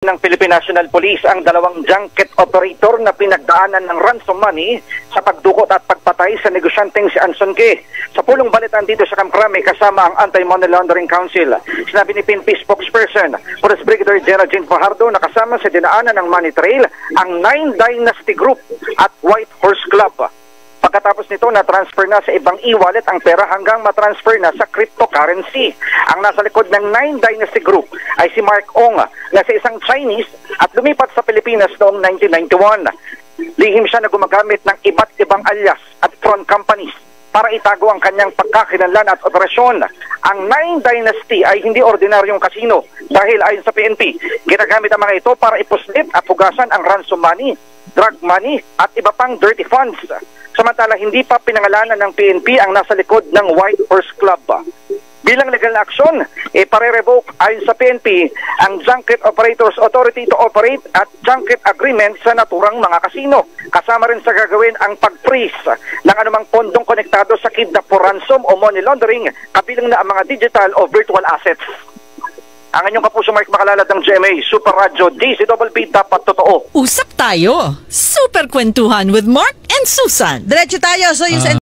ng Philippine National Police ang dalawang junket operator na pinagdaanan ng ransom money sa pagdukot at pagpatay sa negosyanteng si Anson K. Sa pulong balitan dito sa Kamkrame kasama ang Anti-Money Laundering Council. Sinabi ni PNP spokesperson, Police Brigadier General Jean Fajardo na kasama sa dinaanan ng money trail ang Nine Dynasty Group at White Horse Club. Pagkatapos nito, na-transfer na sa ibang e-wallet ang pera hanggang matransfer na sa cryptocurrency. Ang nasa likod ng Nine Dynasty Group ay si Mark Ong na sa isang Chinese at lumipat sa Pilipinas noong 1991. Lihim siya na gumagamit ng iba't ibang alias at front companies para itago ang kanyang pagkakilanlan at operasyon. Ang Nine Dynasty ay hindi ordinaryong kasino dahil ayon sa PNP, ginagamit ang mga ito para ipuslit at hugasan ang ransom money, drug money at iba pang dirty funds. Samantala, hindi pa pinangalanan ng PNP ang nasa likod ng White Horse Club. Bilang legal na aksyon, pare-revoke ayon sa PNP ang Junket Operators Authority to Operate at Junket Agreement sa naturang mga kasino. Kasama rin sa gagawin ang pag-freeze ng anumang pondong konektado sa kidnap for ransom o money laundering, kabilang na ang mga digital o virtual assets. Ang inyong kapuso Mark Makalalad ng GMA Super Radio DZBB, dapat totoo. Usap tayo. Super kwentuhan with Mark and Susan. Diretso tayo. So yung